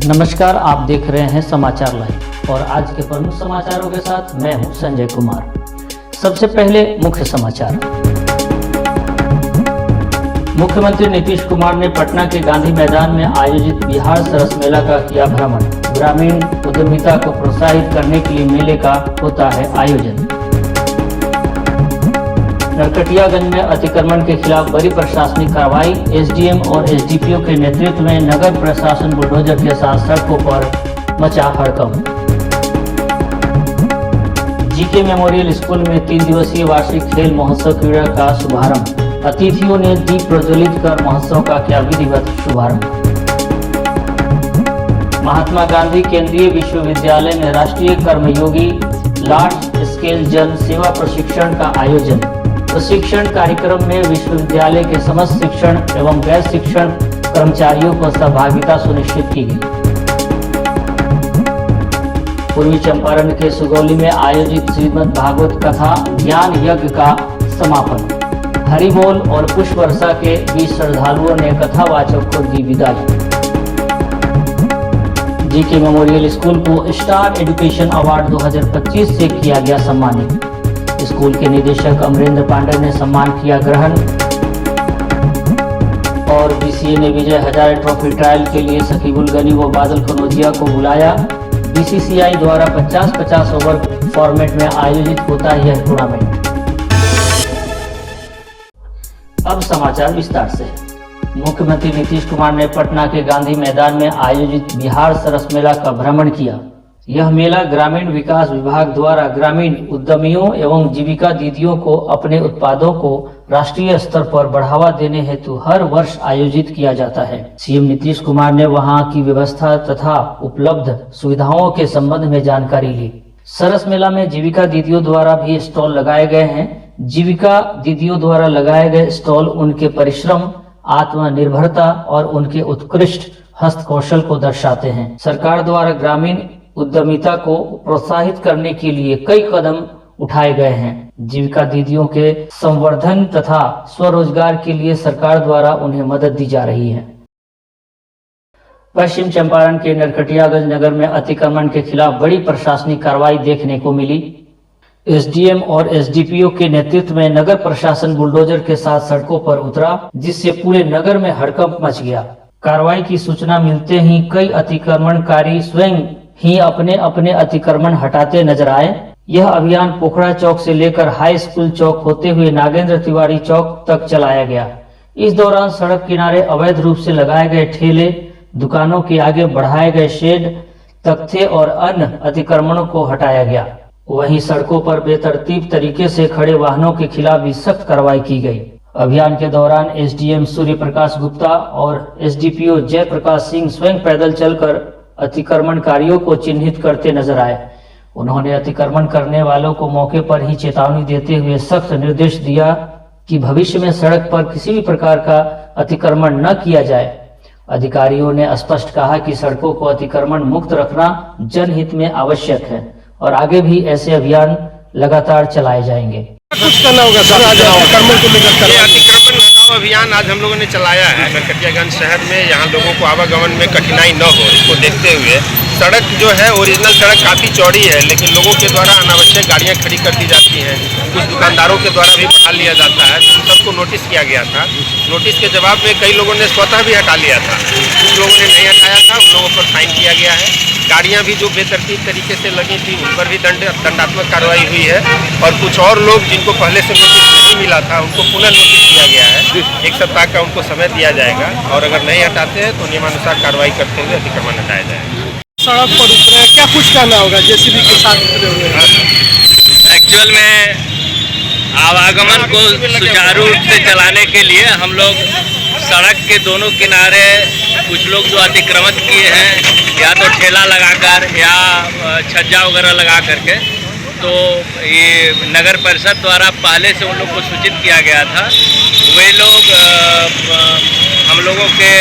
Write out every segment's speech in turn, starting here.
नमस्कार, आप देख रहे हैं समाचार लाइव और आज के प्रमुख समाचारों के साथ मैं हूं संजय कुमार। सबसे पहले मुख्य समाचार। मुख्यमंत्री नीतीश कुमार ने पटना के गांधी मैदान में आयोजित बिहार सरस मेला का किया भ्रमण। ग्रामीण उद्यमिता को प्रोत्साहित करने के लिए मेले का होता है आयोजन। नरकटियागंज में अतिक्रमण के खिलाफ बड़ी प्रशासनिक कार्रवाई। एसडीएम और एसडीपीओ के नेतृत्व में नगर प्रशासन बुलडोजर के साथ सड़कों पर मचा हड़कंप। जीके मेमोरियल स्कूल में 3 दिवसीय वार्षिक खेल महोत्सव क्रीड़ा का शुभारंभ। अतिथियों ने दीप प्रज्वलित कर महोत्सव का किया विधिवत शुभारंभ। महात्मा गांधी केंद्रीय विश्वविद्यालय में राष्ट्रीय कर्मयोगी लार्ज स्केल जन सेवा प्रशिक्षण का आयोजन। प्रशिक्षण कार्यक्रम में विश्वविद्यालय के समस्त शिक्षण एवं गैर शिक्षण कर्मचारियों को सहभागिता सुनिश्चित की गई। पूर्वी चंपारण के सुगौली में आयोजित श्रीमद् भागवत कथा ज्ञान यज्ञ का समापन। हरिबोल और पुष्प वर्षा के बीच श्रद्धालुओं ने कथावाचक को दी विदाई। जीके मेमोरियल स्कूल को स्टार एजुकेशन अवार्ड 2025 से किया गया सम्मानित। स्कूल के निदेशक अमरेंद्र पांडे ने सम्मान किया ग्रहण। और बीसीए ने विजय हजारे ट्रॉफी ट्रायल के लिए सकीबुल गनी व बादल कनौजिया को बुलाया। बीसीसीआई द्वारा 50-50 ओवर फॉर्मेट में आयोजित होता है यह टूर्नामेंट। अब समाचार विस्तार से। मुख्यमंत्री नीतीश कुमार ने पटना के गांधी मैदान में आयोजित बिहार सरस मेला का भ्रमण किया। यह मेला ग्रामीण विकास विभाग द्वारा ग्रामीण उद्यमियों एवं जीविका दीदियों को अपने उत्पादों को राष्ट्रीय स्तर पर बढ़ावा देने हेतु हर वर्ष आयोजित किया जाता है। सीएम नीतीश कुमार ने वहां की व्यवस्था तथा उपलब्ध सुविधाओं के संबंध में जानकारी ली। सरस मेला में जीविका दीदियों द्वारा भी स्टॉल लगाए गए हैं। जीविका दीदियों द्वारा लगाए गए स्टॉल उनके परिश्रम, आत्मनिर्भरता और उनके उत्कृष्ट हस्तकौशल को दर्शाते हैं। सरकार द्वारा ग्रामीण उद्यमिता को प्रोत्साहित करने के लिए कई कदम उठाए गए हैं। जीविका दीदियों के संवर्धन तथा स्वरोजगार के लिए सरकार द्वारा उन्हें मदद दी जा रही है। पश्चिम चंपारण के नरकटियागंज नगर में अतिक्रमण के खिलाफ बड़ी प्रशासनिक कार्रवाई देखने को मिली। एसडीएम और एसडीपीओ के नेतृत्व में नगर प्रशासन बुलडोजर के साथ सड़कों पर उतरा, जिससे पूरे नगर में हड़कंप मच गया। कार्रवाई की सूचना मिलते ही कई अतिक्रमणकारी स्वयं ही अपने अपने अतिक्रमण हटाते नजर आए। यह अभियान पोखरा चौक से लेकर हाई स्कूल चौक होते हुए नागेंद्र तिवारी चौक तक चलाया गया। इस दौरान सड़क किनारे अवैध रूप से लगाए गए ठेले, दुकानों के आगे बढ़ाए गए शेड, तख्ते और अन्य अतिक्रमणों को हटाया गया। वहीं सड़कों पर बेतरतीब तरीके से खड़े वाहनों के खिलाफ भी सख्त कार्रवाई की गई। अभियान के दौरान एसडीएम सूर्य प्रकाश गुप्ता और एसडीपीओ जय प्रकाश सिंह स्वयं पैदल चलकर अतिक्रमणकारियों को चिन्हित करते नजर आए। उन्होंने अतिक्रमण करने वालों को मौके पर ही चेतावनी देते हुए सख्त निर्देश दिया कि भविष्य में सड़क पर किसी भी प्रकार का अतिक्रमण न किया जाए। अधिकारियों ने स्पष्ट कहा कि सड़कों को अतिक्रमण मुक्त रखना जनहित में आवश्यक है और आगे भी ऐसे अभियान लगातार चलाए जाएंगे। कुछ करना होगा सर, आज अतिक्रमण को लेकर अतिक्रमण हटाओ अभियान आज हम लोगों ने चलाया है नरकटियागंज शहर में। यहाँ लोगों को आवागमन में कठिनाई न हो, इसको देखते हुए सड़क जो है ओरिजिनल सड़क काफ़ी चौड़ी है, लेकिन लोगों के द्वारा अनावश्यक गाड़ियाँ खड़ी कर दी जाती हैं। कुछ दुकानदारों के द्वारा भी बढ़ा लिया जाता है। तो सबको नोटिस किया गया था। नोटिस के जवाब में कई लोगों ने स्वतः भी हटा लिया था। कुछ लोगों ने नहीं हटाया था, उन लोगों पर फाइन किया गया है। गाड़ियाँ भी जो बेतरतीब तरीके से लगी थी उन पर भी दंडात्मक कार्रवाई हुई है। और कुछ और लोग जिनको पहले से नोटिस नहीं मिला था उनको पुनः नोटिस दिया गया है। 1 सप्ताह का उनको समय दिया जाएगा और अगर नहीं हटाते हैं तो नियमानुसार कार्रवाई करते हुए अतिक्रमण हटाया जाएगा। सड़क पर उतरे, क्या कुछ करना होगा जेसीबी के साथ उतरे हुए हैं? एक्चुअल में आवागमन को सुचारू रूप से चलाने के लिए हम लोग सड़क के दोनों किनारे कुछ लोग जो अतिक्रमण किए हैं, या तो ठेला लगाकर या छज्जा वगैरह लगा करके, तो ये नगर परिषद द्वारा पहले से उन लोग को सूचित किया गया था। वे लोग हम लोगों के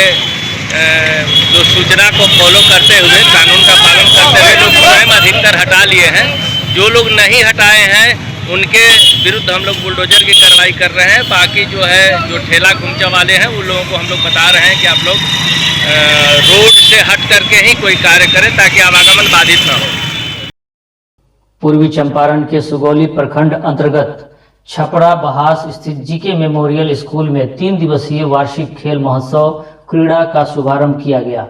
जो सूचना को फॉलो करते हुए, कानून का पालन करते हुए लोग स्वयं अधिकतर हटा लिए हैं। जो लोग नहीं हटाए हैं उनके विरुद्ध हम लोग बुलडोजर की कार्रवाई कर रहे हैं। बाकी जो है जो ठेला खुमचा वाले हैं उन लोगों को हम लोग बता रहे हैं कि आप लोग रोड से हट करके ही कोई कार्य करें ताकि आवागमन बाधित ना हो। पूर्वी चंपारण के सुगौली प्रखंड अंतर्गत छपड़ा बहास स्थित जीके मेमोरियल स्कूल में 3 दिवसीय वार्षिक खेल महोत्सव क्रीड़ा का शुभारंभ किया गया।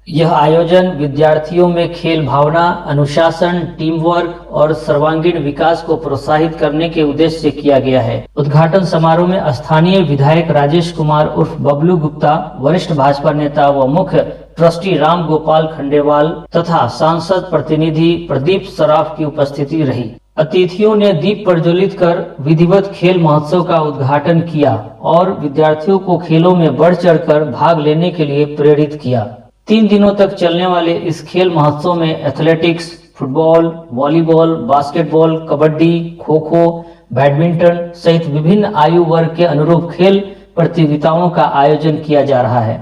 यह आयोजन विद्यार्थियों में खेल भावना, अनुशासन, टीम वर्क और सर्वांगीण विकास को प्रोत्साहित करने के उद्देश्य से किया गया है। उद्घाटन समारोह में स्थानीय विधायक राजेश कुमार उर्फ बबलू गुप्ता, वरिष्ठ भाजपा नेता व मुख्य ट्रस्टी राम गोपाल खंडेवाल तथा सांसद प्रतिनिधि प्रदीप सराफ की उपस्थिति रही। अतिथियों ने दीप प्रज्वलित कर विधिवत खेल महोत्सव का उद्घाटन किया और विद्यार्थियों को खेलों में बढ़ चढ़कर भाग लेने के लिए प्रेरित किया। 3 दिनों तक चलने वाले इस खेल महोत्सव में athletics, football, volleyball, basketball, kabaddi, kho kho, badminton सहित विभिन्न आयु वर्ग के अनुरूप खेल प्रतियोगिताओं का आयोजन किया जा रहा है।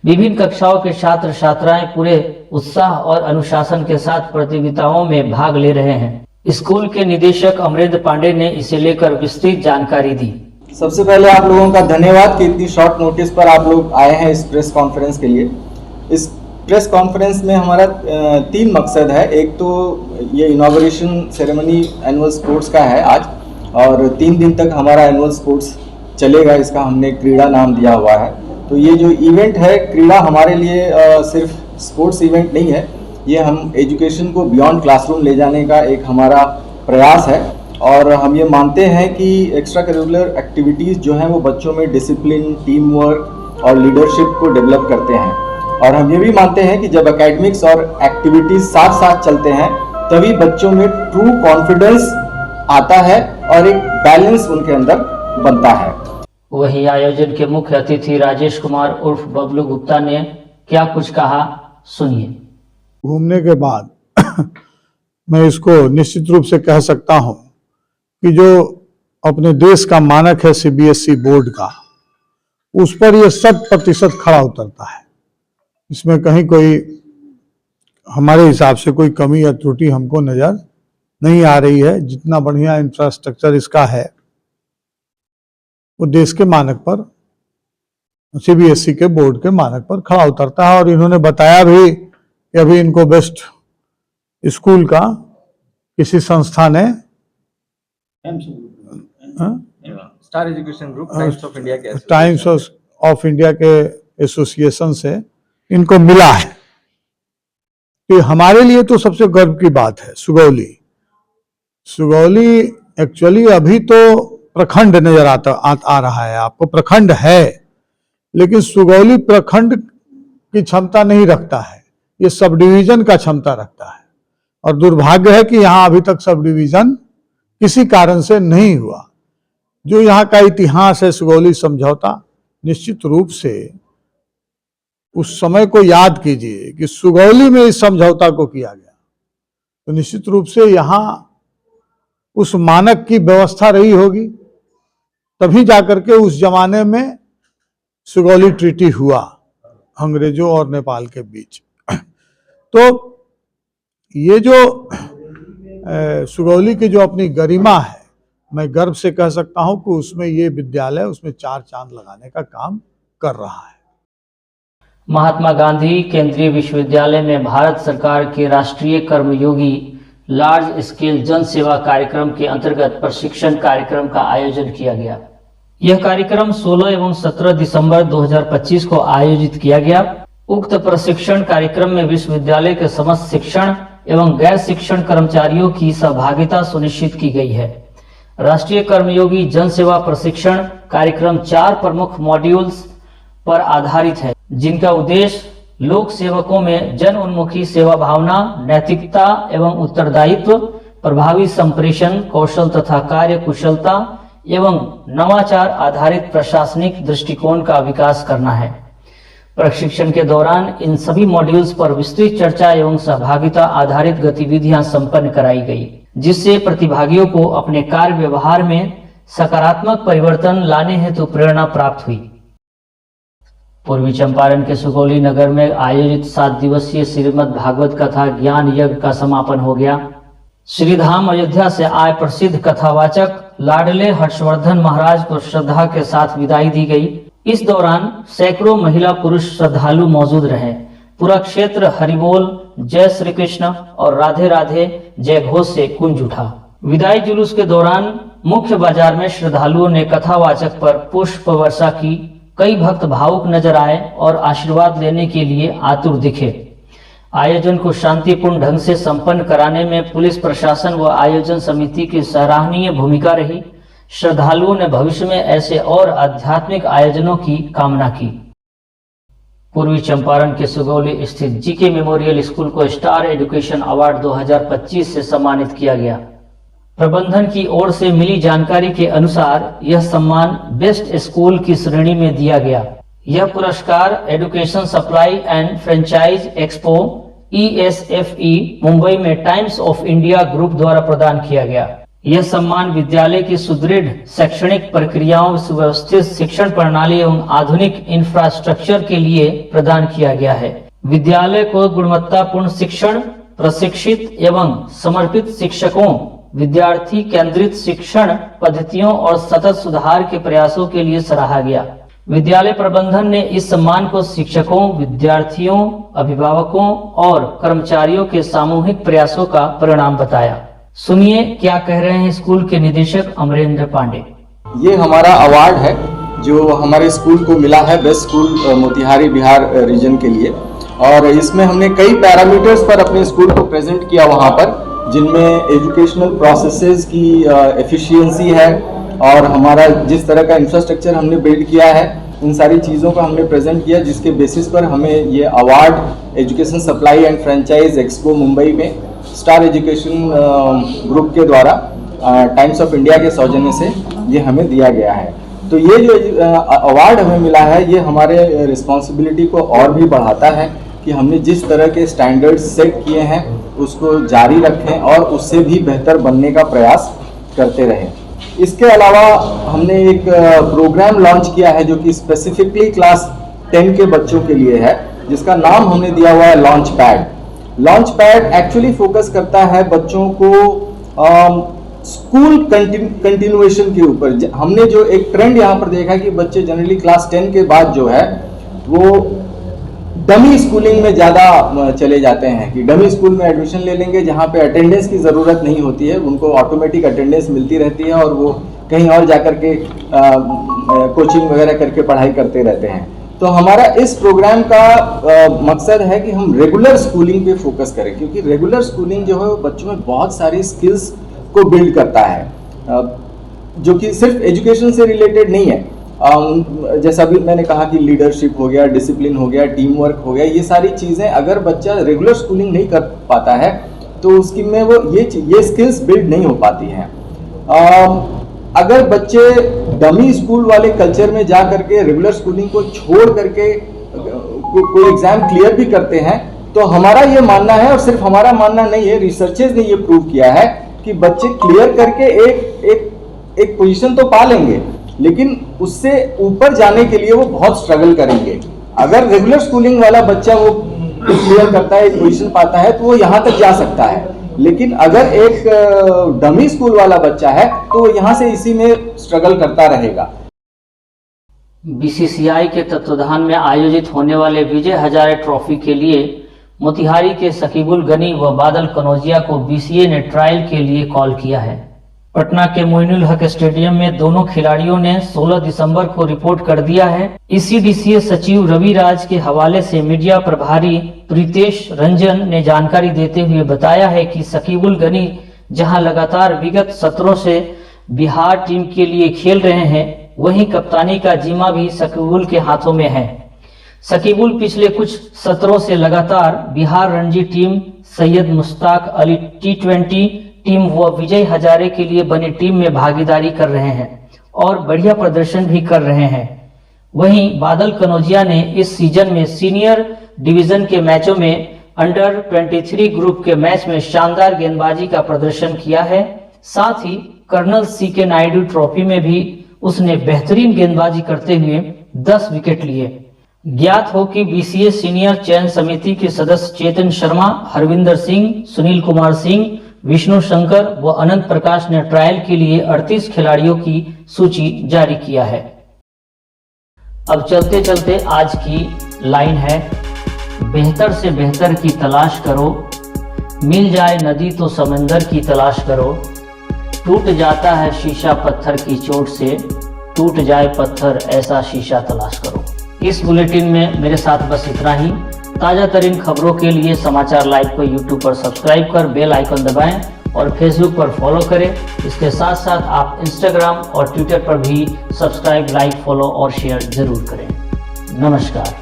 विभिन्न कक्षाओं के छात्र छात्राएं पूरे उत्साह और अनुशासन के साथ प्रतियोगिताओं में भाग ले रहे हैं। स्कूल के निदेशक अमरेंद्र पांडे ने इसे लेकर विस्तृत जानकारी दी। सबसे पहले आप लोगों का धन्यवाद कि इतनी शॉर्ट नोटिस पर आप लोग आए हैं इस प्रेस कॉन्फ्रेंस के लिए। इस प्रेस कॉन्फ्रेंस में हमारा 3 मकसद है। एक तो ये इनॉग्रेशन सेरेमनी एनुअल स्पोर्ट्स का है आज, और 3 दिन तक हमारा एनुअल स्पोर्ट्स चलेगा। इसका हमने क्रीड़ा नाम दिया हुआ है। तो ये जो इवेंट है क्रीड़ा हमारे लिए सिर्फ स्पोर्ट्स इवेंट नहीं है, ये हम एजुकेशन को बियॉन्ड क्लासरूम ले जाने का एक हमारा प्रयास है। और हम ये मानते हैं कि एक्स्ट्रा करिकुलर एक्टिविटीज़ जो हैं वो बच्चों में डिसिप्लिन, टीम वर्क और लीडरशिप को डेवलप करते हैं। और हम ये भी मानते हैं कि जब एकेडमिक्स और एक्टिविटीज़ साथ साथ चलते हैं तभी बच्चों में ट्रू कॉन्फिडेंस आता है और एक बैलेंस उनके अंदर बनता है। वहीं आयोजन के मुख्य अतिथि राजेश कुमार उर्फ बबलू गुप्ता ने क्या कुछ कहा, सुनिए। घूमने के बाद मैं इसको निश्चित रूप से कह सकता हूं कि जो अपने देश का मानक है सीबीएसई बोर्ड का, उस पर यह 100% खड़ा उतरता है। इसमें कहीं कोई हमारे हिसाब से कोई कमी या त्रुटि हमको नजर नहीं आ रही है। जितना बढ़िया इंफ्रास्ट्रक्चर इसका है वो देश के मानक पर, सीबीएसई के बोर्ड के मानक पर खड़ा उतरता है। और इन्होंने बताया भी कि अभी इनको बेस्ट स्कूल का किसी संस्था ने star education group times of India के टाइम्स ऑफ इंडिया के एसोसिएशन से इनको मिला है। तो हमारे लिए तो सबसे गर्व की बात है। सुगौली एक्चुअली अभी तो प्रखंड नजर आ रहा है आपको, प्रखंड है, लेकिन सुगौली प्रखंड की क्षमता नहीं रखता है, ये सब डिवीजन का क्षमता रखता है। और दुर्भाग्य है कि यहाँ अभी तक सब डिवीजन किसी कारण से नहीं हुआ। जो यहाँ का इतिहास है सुगौली समझौता, निश्चित रूप से उस समय को याद कीजिए कि सुगौली में इस समझौता को किया गया, तो निश्चित रूप से यहाँ उस मानक की व्यवस्था रही होगी, तभी जाकर के उस जमाने में सुगौली ट्रीटी हुआ अंग्रेजों और नेपाल के बीच। तो ये जो सुगौली की जो अपनी गरिमा है, मैं गर्व से कह सकता हूं कि उसमें ये विद्यालय उसमें 4 चांद लगाने का काम कर रहा है। महात्मा गांधी केंद्रीय विश्वविद्यालय में भारत सरकार के राष्ट्रीय कर्मयोगी लार्ज स्केल जन सेवा कार्यक्रम के अंतर्गत प्रशिक्षण कार्यक्रम का आयोजन किया गया। यह कार्यक्रम 16 एवं 17 दिसंबर 2025 को आयोजित किया गया। उक्त प्रशिक्षण कार्यक्रम में विश्वविद्यालय के समस्त शिक्षण एवं गैर शिक्षण कर्मचारियों की सहभागिता सुनिश्चित की गई है। राष्ट्रीय कर्मयोगी जन सेवा प्रशिक्षण कार्यक्रम 4 प्रमुख मॉड्यूल्स पर आधारित है, जिनका उद्देश्य लोक सेवकों में जन उन्मुखी सेवा भावना, नैतिकता एवं उत्तरदायित्व, प्रभावी संप्रेषण कौशल तथा कार्य कुशलता एवं नवाचार आधारित प्रशासनिक दृष्टिकोण का विकास करना है। प्रशिक्षण के दौरान इन सभी मॉड्यूल्स पर विस्तृत चर्चा एवं सहभागिता आधारित गतिविधियां संपन्न कराई गई, जिससे प्रतिभागियों को अपने कार्य व्यवहार में सकारात्मक परिवर्तन लाने हेतु प्रेरणा प्राप्त हुई। पूर्वी चंपारण के सुगौली नगर में आयोजित 7 दिवसीय श्रीमद् भागवत कथा ज्ञान यज्ञ का समापन हो गया। श्रीधाम अयोध्या से आए प्रसिद्ध कथावाचक लाडले हर्षवर्धन महाराज को श्रद्धा के साथ विदाई दी गई। इस दौरान सैकड़ों महिला पुरुष श्रद्धालु मौजूद रहे। पूरा क्षेत्र हरिबोल, जय श्री कृष्ण और राधे राधे जय घोष से गूंज उठा। विदाई जुलूस के दौरान मुख्य बाजार में श्रद्धालुओं ने कथावाचक पर पुष्प वर्षा की। कई भक्त भावुक नजर आए और आशीर्वाद लेने के लिए आतुर दिखे। आयोजन को शांतिपूर्ण ढंग से संपन्न कराने में पुलिस प्रशासन व आयोजन समिति की सराहनीय भूमिका रही। श्रद्धालुओं ने भविष्य में ऐसे और आध्यात्मिक आयोजनों की कामना की। पूर्वी चंपारण के सुगौली स्थित जीके मेमोरियल स्कूल को स्टार एजुकेशन अवार्ड 2025 से सम्मानित किया गया। प्रबंधन की ओर से मिली जानकारी के अनुसार यह सम्मान बेस्ट स्कूल की श्रेणी में दिया गया। यह पुरस्कार education supply and franchise expo ESFE Mumbai में टाइम्स ऑफ इंडिया ग्रुप द्वारा प्रदान किया गया। यह सम्मान विद्यालय की सुदृढ़ शैक्षणिक प्रक्रियाओं, सुव्यवस्थित शिक्षण प्रणाली एवं आधुनिक इंफ्रास्ट्रक्चर के लिए प्रदान किया गया है। विद्यालय को गुणवत्तापूर्ण शिक्षण, प्रशिक्षित एवं समर्पित शिक्षकों, विद्यार्थी केंद्रित शिक्षण पद्धतियों और सतत सुधार के प्रयासों के लिए सराहा गया। विद्यालय प्रबंधन ने इस सम्मान को शिक्षकों, विद्यार्थियों, अभिभावकों और कर्मचारियों के सामूहिक प्रयासों का परिणाम बताया। सुनिए क्या कह रहे हैं स्कूल के निदेशक अमरेंद्र पांडे। ये हमारा अवार्ड है जो हमारे स्कूल को मिला है, best school Motihari Bihar region के लिए। और इसमें हमने कई पैरामीटर्स पर अपने स्कूल को प्रेजेंट किया वहाँ पर, जिनमें एजुकेशनल प्रोसेसेस की एफिशिएंसी है और हमारा जिस तरह का इंफ्रास्ट्रक्चर हमने बिल्ड किया है, उन सारी चीज़ों को हमने प्रेजेंट किया, जिसके बेसिस पर हमें ये award education supply and franchise expo Mumbai में स्टार एजुकेशन ग्रुप के द्वारा टाइम्स ऑफ इंडिया के सौजन्य से ये हमें दिया गया है। तो ये जो अवार्ड हमें मिला है, ये हमारे रिस्पॉन्सिबिलिटी को और भी बढ़ाता है कि हमने जिस तरह के स्टैंडर्ड्स सेट किए हैं उसको जारी रखें और उससे भी बेहतर बनने का प्रयास करते रहें। इसके अलावा हमने एक प्रोग्राम लॉन्च किया है जो कि स्पेसिफिकली क्लास 10 के बच्चों के लिए है, जिसका नाम हमने दिया हुआ है launch pad. Launch pad actually focus करता है बच्चों को स्कूल कंटिन्यूएशन के ऊपर। हमने जो एक ट्रेंड यहाँ पर देखा कि बच्चे जनरली क्लास 10 के बाद जो है वो डमी स्कूलिंग में ज़्यादा चले जाते हैं कि डमी स्कूल में एडमिशन ले लेंगे जहाँ पे अटेंडेंस की ज़रूरत नहीं होती है, उनको ऑटोमेटिक अटेंडेंस मिलती रहती है और वो कहीं और जाकर के कोचिंग वगैरह करके पढ़ाई करते रहते हैं। तो हमारा इस प्रोग्राम का मकसद है कि हम रेगुलर स्कूलिंग पे फोकस करें, क्योंकि रेगुलर स्कूलिंग जो है वो बच्चों में बहुत सारी स्किल्स को बिल्ड करता है, जो कि सिर्फ एजुकेशन से रिलेटेड नहीं है। जैसा भी मैंने कहा कि लीडरशिप हो गया, डिसिप्लिन हो गया, टीम वर्क हो गया, ये सारी चीज़ें अगर बच्चा रेगुलर स्कूलिंग नहीं कर पाता है तो उसकी में वो ये स्किल्स बिल्ड नहीं हो पाती हैं। अगर बच्चे डमी स्कूल वाले कल्चर में जा करके रेगुलर स्कूलिंग को छोड़ करके कोई एग्जाम क्लियर भी करते हैं, तो हमारा ये मानना है, और सिर्फ हमारा मानना नहीं है, रिसर्चर्स ने ये प्रूव किया है कि बच्चे क्लियर करके एक पोजीशन तो पा लेंगे, लेकिन उससे ऊपर जाने के लिए वो बहुत स्ट्रगल करेंगे। अगर रेगुलर स्कूलिंग वाला बच्चा वो क्लियर करता है, एक पोजीशन पाता है, तो वो यहाँ तक जा सकता है। लेकिन अगर एक डमी स्कूल वाला बच्चा है तो वो यहाँ से इसी में स्ट्रगल करता रहेगा। BCCI के तत्वाधान में आयोजित होने वाले विजय हजारे ट्रॉफी के लिए मोतिहारी के सकीबुल गनी व बादल कनौजिया को BCA ने ट्रायल के लिए कॉल किया है। पटना के मोइनुल हक स्टेडियम में दोनों खिलाड़ियों ने 16 दिसंबर को रिपोर्ट कर दिया है। ECDCA सचिव रवि राज के हवाले से मीडिया प्रभारी प्रीतेश रंजन ने जानकारी देते हुए बताया है कि सकीबुल गनी जहां लगातार विगत सत्रों से बिहार टीम के लिए खेल रहे हैं, वहीं कप्तानी का जिम्मा भी सकीबुल के हाथों में है। सकीबुल पिछले कुछ सत्रों से लगातार Bihar Ranji team, Syed Mushtaq Ali T20 team व विजय हजारे के लिए बनी टीम में भागीदारी कर रहे हैं और बढ़िया प्रदर्शन भी कर रहे हैं। वहीं बादल कनौजिया ने इस सीजन में सीनियर डिवीजन के मैचों में अंडर 23 ग्रुप के मैच में शानदार गेंदबाजी का प्रदर्शन किया है। साथ ही कर्नल CK नायडू ट्रॉफी में भी उसने बेहतरीन गेंदबाजी करते हुए 10 विकेट लिए। ज्ञात हो कि BCA सीनियर चयन समिति के सदस्य चेतन शर्मा, हरविंदर सिंह, सुनील कुमार सिंह, विष्णु शंकर व अनंत प्रकाश ने ट्रायल के लिए 38 खिलाड़ियों की सूची जारी किया है। अब चलते चलते आज की लाइन है, बेहतर से बेहतर की तलाश करो, मिल जाए नदी तो समंदर की तलाश करो, टूट जाता है शीशा पत्थर की चोट से, टूट जाए पत्थर ऐसा शीशा तलाश करो। इस बुलेटिन में मेरे साथ बस इतना ही। ताज़ा तरीन खबरों के लिए समाचार लाइव को यूट्यूब पर सब्सक्राइब कर बेल आइकन दबाएं और फेसबुक पर फॉलो करें। इसके साथ साथ आप इंस्टाग्राम और ट्विटर पर भी सब्सक्राइब, लाइक, फॉलो और शेयर जरूर करें। नमस्कार।